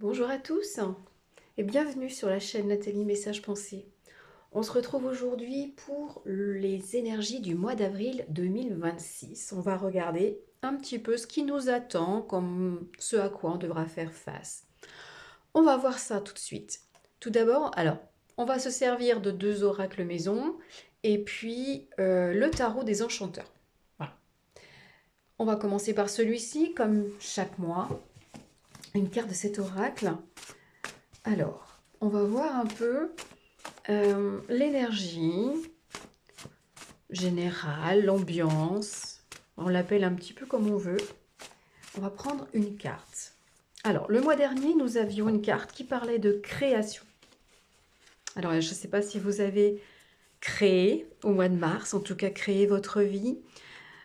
Bonjour à tous et bienvenue sur la chaîne Nathalie Message Pensée. On se retrouve aujourd'hui pour les énergies du mois d'avril 2026. On va regarder un petit peu ce qui nous attend, comme ce à quoi on devra faire face. On va voir ça tout de suite. Tout d'abord, alors, on va se servir de deux oracles maison et puis le tarot des enchanteurs. Voilà. On va commencer par celui-ci, comme chaque mois, une carte de cet oracle. Alors, on va voir un peu l'énergie générale, l'ambiance. On l'appelle un petit peu comme on veut. On va prendre une carte. Alors, le mois dernier, nous avions une carte qui parlait de création. Alors, je ne sais pas si vous avez créé au mois de mars, en tout cas créé votre vie,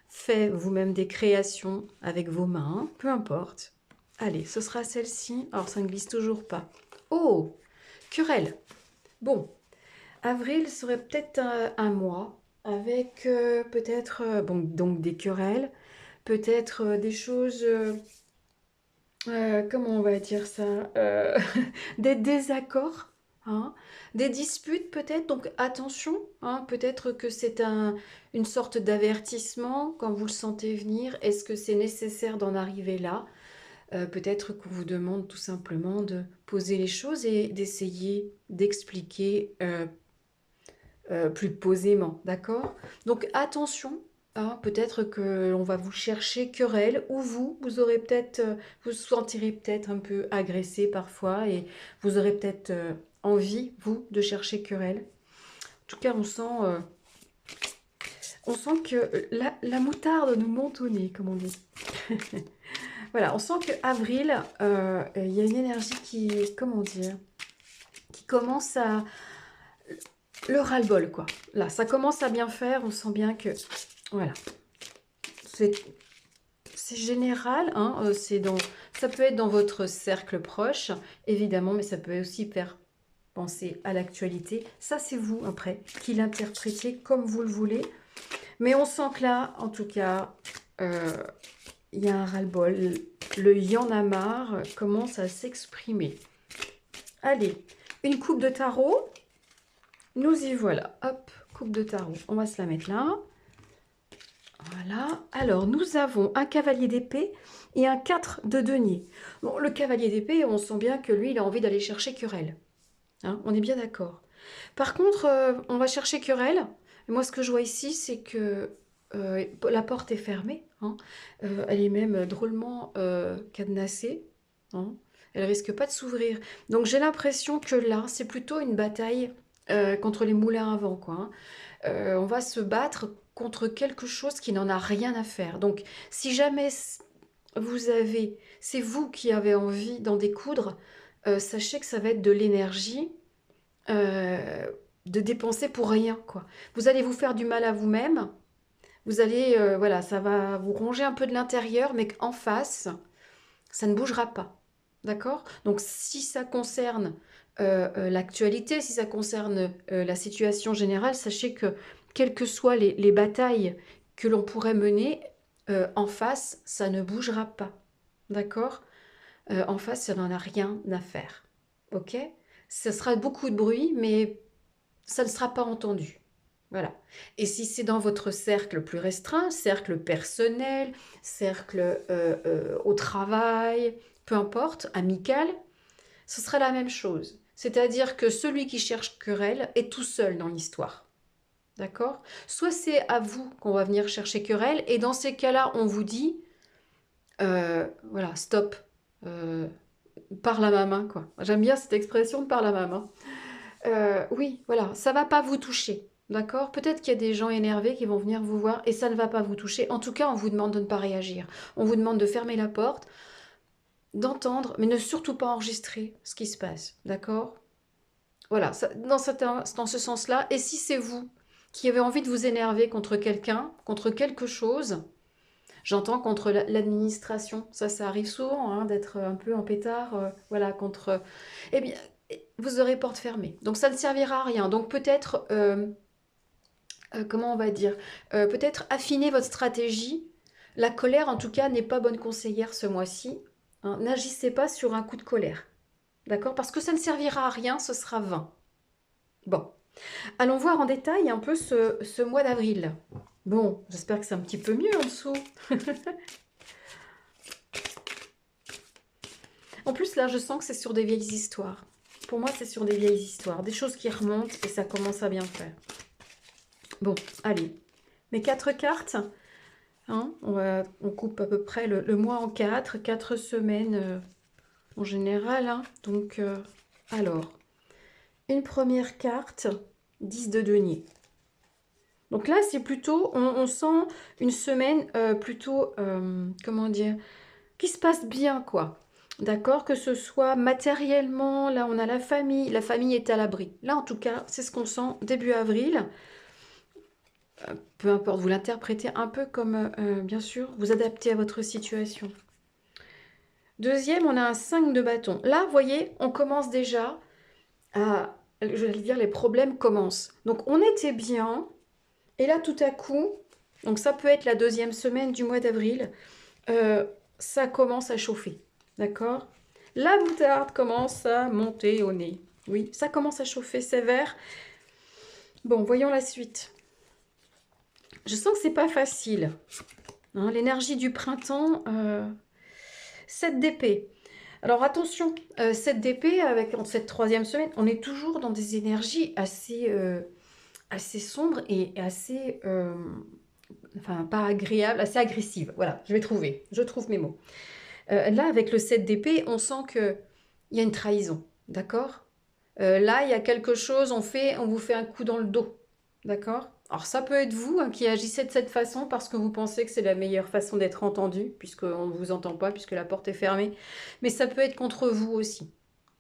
fait vous-même des créations avec vos mains, peu importe. Allez, ce sera celle-ci. Alors, ça ne glisse toujours pas. Oh, querelle. Bon, avril serait peut-être un mois avec peut-être bon, donc des querelles, peut-être des choses, comment on va dire ça, des désaccords, hein, des disputes peut-être. Donc attention, hein, peut-être que c'est une sorte d'avertissement quand vous le sentez venir. Est-ce que c'est nécessaire d'en arriver là? Peut-être qu'on vous demande tout simplement de poser les choses et d'essayer d'expliquer plus posément, d'accord? Donc attention, hein, peut-être que l'on va vous chercher querelle, ou vous aurez peut-être, vous sentirez peut-être un peu agressé parfois, et vous aurez peut-être envie, vous, de chercher querelle. En tout cas, on sent que la moutarde nous monte au nez, comme on dit. Voilà, on sent que avril, il y a une énergie qui, comment dire, qui commence à le ras-le-bol, quoi. Là, ça commence à bien faire, on sent bien que, voilà, c'est général, hein, ça peut être dans votre cercle proche, évidemment, mais ça peut aussi faire penser à l'actualité. Ça, c'est vous, après, qui l'interprétez comme vous le voulez. Mais on sent que là, en tout cas, euh, il y a un ras-le-bol. Le y en a marre commence à s'exprimer. Allez, une coupe de tarot. Nous y voilà. Hop, coupe de tarot. On va se la mettre là. Voilà. Alors, nous avons un cavalier d'épée et un 4 de denier. Bon, le cavalier d'épée, on sent bien que lui, il a envie d'aller chercher querelle. Hein, on est bien d'accord. Par contre, on va chercher querelle. Moi, ce que je vois ici, c'est que la porte est fermée. Hein. Elle est même drôlement cadenassée. Hein. Elle risque pas de s'ouvrir. Donc, j'ai l'impression que là, c'est plutôt une bataille contre les moulins à vent, quoi. Hein. On va se battre contre quelque chose qui n'en a rien à faire. Donc, si jamais c'est vous qui avez envie d'en découdre, sachez que ça va être de l'énergie euh, de dépenser pour rien, quoi. Vous allez vous faire du mal à vous-même. Vous allez, voilà, ça va vous ronger un peu de l'intérieur, mais qu'en face, ça ne bougera pas. D'accord? Donc, si ça concerne l'actualité, si ça concerne la situation générale, sachez que quelles que soient les batailles que l'on pourrait mener, en face, ça ne bougera pas. D'accord? En face, ça n'en a rien à faire. Ok? Ça sera beaucoup de bruit, mais ça ne sera pas entendu. Voilà. Et si c'est dans votre cercle plus restreint, cercle personnel, cercle au travail, peu importe, amical, ce sera la même chose. C'est-à-dire que celui qui cherche querelle est tout seul dans l'histoire. D'accord? Soit c'est à vous qu'on va venir chercher querelle, et dans ces cas-là, on vous dit, voilà, stop, euh, parle à ma main, quoi. J'aime bien cette expression de parle à ma main. Oui, voilà, ça va pas vous toucher. D'accord? Peut-être qu'il y a des gens énervés qui vont venir vous voir et ça ne va pas vous toucher. En tout cas, on vous demande de ne pas réagir. On vous demande de fermer la porte, d'entendre, mais ne surtout pas enregistrer ce qui se passe. D'accord? Voilà, dans ce sens-là. Et si c'est vous qui avez envie de vous énerver contre quelqu'un, contre quelque chose, j'entends contre l'administration, ça arrive souvent, hein, d'être un peu en pétard, voilà, contre... Eh bien, vous aurez porte fermée. Donc ça ne servira à rien. Donc peut-être, comment on va dire, peut-être affiner votre stratégie. La colère, en tout cas, n'est pas bonne conseillère ce mois-ci. Hein. N'agissez pas sur un coup de colère. d'accord? Parce que ça ne servira à rien, ce sera vain. Bon, allons voir en détail un peu ce mois d'avril. Bon, j'espère que c'est un petit peu mieux en dessous. En plus, là, je sens que c'est sur des vieilles histoires. Pour moi, c'est sur des vieilles histoires, des choses qui remontent et ça commence à bien faire. Bon, allez, mes 4 cartes, hein, on coupe à peu près le mois en 4 semaines en général. Hein, donc, alors, une première carte, 10 de denier. Donc là, c'est plutôt, on sent une semaine plutôt, comment dire, qui se passe bien, quoi. D'accord? Que ce soit matériellement, là, on a la famille est à l'abri. Là, en tout cas, c'est ce qu'on sent début avril. Peu importe, vous l'interprétez un peu comme, bien sûr, vous adaptez à votre situation. Deuxième, on a un 5 de bâton. Là, vous voyez, on commence déjà à, je vais dire, les problèmes commencent. Donc, on était bien, et là, tout à coup, donc ça peut être la deuxième semaine du mois d'avril, ça commence à chauffer, d'accord? La moutarde commence à monter au nez. Oui, ça commence à chauffer sévère. Bon, voyons la suite. Je sens que c'est pas facile. Hein, l'énergie du printemps, 7 d'épée. Alors attention, 7 d'épée, avec en cette troisième semaine, on est toujours dans des énergies assez sombres et assez, enfin pas agréables, assez agressives. Voilà, je trouve mes mots. Là, avec le 7 d'épée, on sent qu'il y a une trahison, d'accord? Là, il y a quelque chose, on vous fait un coup dans le dos, d'accord? Alors ça peut être vous hein, qui agissez de cette façon parce que vous pensez que c'est la meilleure façon d'être entendu, puisqu'on ne vous entend pas, puisque la porte est fermée. Mais ça peut être contre vous aussi,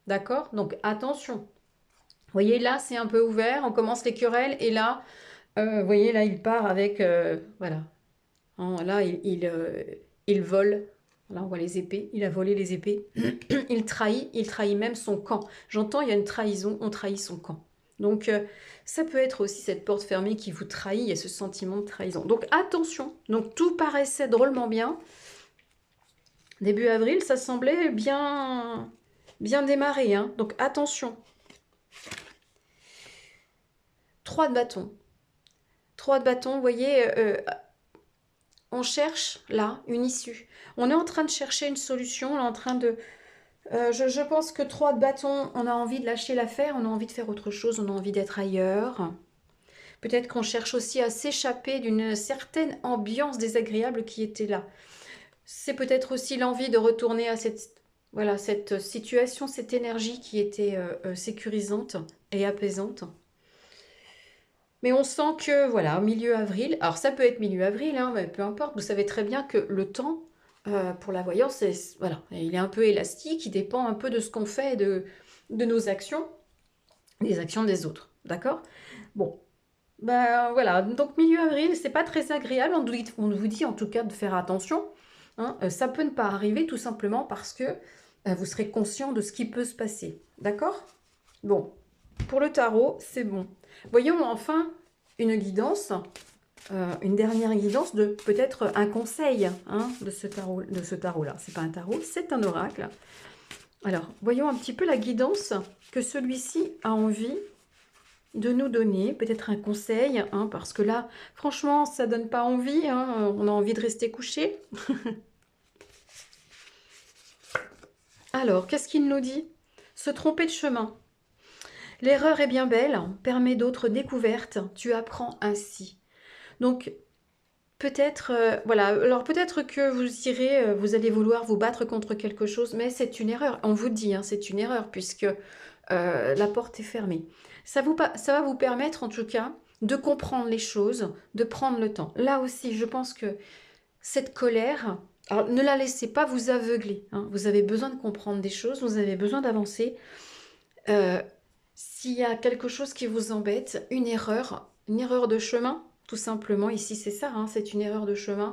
d'accord? Donc attention. Vous voyez, là, c'est un peu ouvert, on commence les querelles, et là, vous voyez, là, il part avec, voilà. Hein, là, il vole. Là, on voit les épées. Il a volé les épées. Il trahit même son camp. J'entends, il y a une trahison, on trahit son camp. Donc, ça peut être aussi cette porte fermée qui vous trahit, il y a ce sentiment de trahison. Donc, attention. Donc, tout paraissait drôlement bien. Début avril, ça semblait bien, bien démarré. Hein. Donc, attention. 3 de bâton. 3 de bâton, vous voyez, on cherche là une issue. On est en train de chercher une solution, on est en train de... je pense que 3 de bâton, on a envie de lâcher l'affaire, on a envie de faire autre chose, on a envie d'être ailleurs. Peut-être qu'on cherche aussi à s'échapper d'une certaine ambiance désagréable qui était là. C'est peut-être aussi l'envie de retourner à voilà, cette situation, cette énergie qui était sécurisante et apaisante. Mais on sent que, voilà, milieu avril, alors ça peut être milieu avril, hein, mais peu importe, vous savez très bien que le temps, pour la voyance, voilà, il est un peu élastique, il dépend un peu de ce qu'on fait, de nos actions, des actions des autres, d'accord? Bon, ben voilà, donc milieu avril, c'est pas très agréable, on vous dit en tout cas de faire attention, hein, ça peut ne pas arriver tout simplement parce que vous serez conscient de ce qui peut se passer, d'accord? Bon, pour le tarot, c'est bon. Voyons enfin une guidance, une dernière guidance de peut-être un conseil hein, de ce tarot-là. C'est pas un tarot, c'est un oracle. Alors, voyons un petit peu la guidance que celui-ci a envie de nous donner. Peut-être un conseil, hein, parce que là, franchement, ça donne pas envie. Hein, on a envie de rester couché. Alors, qu'est-ce qu'il nous dit? Se tromper de chemin. L'erreur est bien belle, permet d'autres découvertes, tu apprends ainsi. Donc, peut-être, voilà, alors peut-être que vous irez, vous allez vouloir vous battre contre quelque chose, mais c'est une erreur. On vous dit, hein, c'est une erreur, puisque la porte est fermée. Ça va vous permettre, en tout cas, de comprendre les choses, de prendre le temps. Là aussi, je pense que cette colère, alors ne la laissez pas vous aveugler. Hein. Vous avez besoin de comprendre des choses, vous avez besoin d'avancer. S'il y a quelque chose qui vous embête, une erreur de chemin, tout simplement, ici c'est ça, hein, c'est une erreur de chemin,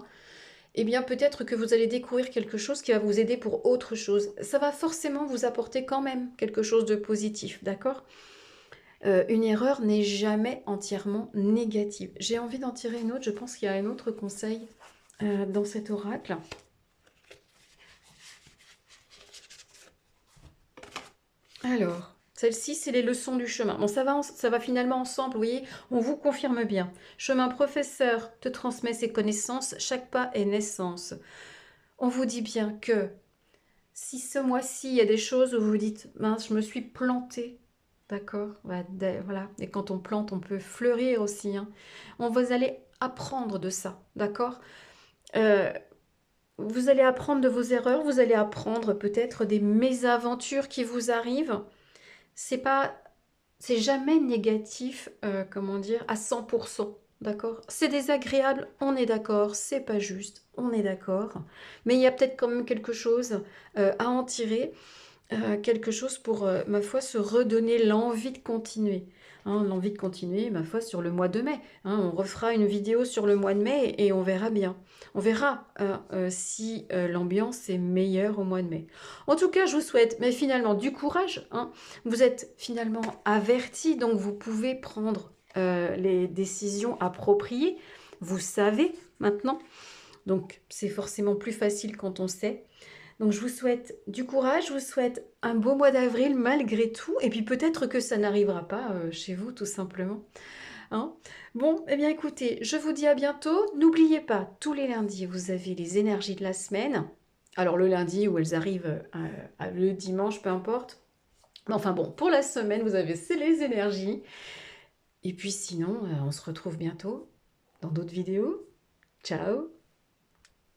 eh bien peut-être que vous allez découvrir quelque chose qui va vous aider pour autre chose. Ça va forcément vous apporter quand même quelque chose de positif, d'accord? Une erreur n'est jamais entièrement négative. J'ai envie d'en tirer une autre, je pense qu'il y a un autre conseil dans cet oracle. Alors, celle-ci, c'est les leçons du chemin. Bon, ça va finalement ensemble, vous voyez, on vous confirme bien. Chemin professeur te transmet ses connaissances, chaque pas est naissance. On vous dit bien que si ce mois-ci, il y a des choses où vous vous dites, mince, je me suis plantée, d'accord? Voilà, et quand on plante, on peut fleurir aussi, hein. Vous allez apprendre de ça, d'accord? Euh, vous allez apprendre de vos erreurs, vous allez apprendre peut-être des mésaventures qui vous arrivent. C'est pas, c'est jamais négatif, comment dire, à 100%, d'accord? C'est désagréable, on est d'accord, c'est pas juste, on est d'accord, mais il y a peut-être quand même quelque chose à en tirer, quelque chose pour, ma foi, se redonner l'envie de continuer. Hein, l'envie de continuer, ma foi, sur le mois de mai. Hein, on refera une vidéo sur le mois de mai et on verra bien. On verra si l'ambiance est meilleure au mois de mai. En tout cas, je vous souhaite, mais finalement, du courage. Hein. Vous êtes finalement avertis, donc vous pouvez prendre les décisions appropriées. Vous savez maintenant. Donc, c'est forcément plus facile quand on sait. Donc je vous souhaite du courage, je vous souhaite un beau mois d'avril malgré tout, et puis peut-être que ça n'arrivera pas chez vous tout simplement. Hein. Bon, eh bien écoutez, je vous dis à bientôt. N'oubliez pas, tous les lundis, vous avez les énergies de la semaine. Alors le lundi où elles arrivent, le dimanche, peu importe. Mais enfin bon, pour la semaine, vous avez c'est les énergies. Et puis sinon, on se retrouve bientôt dans d'autres vidéos. Ciao!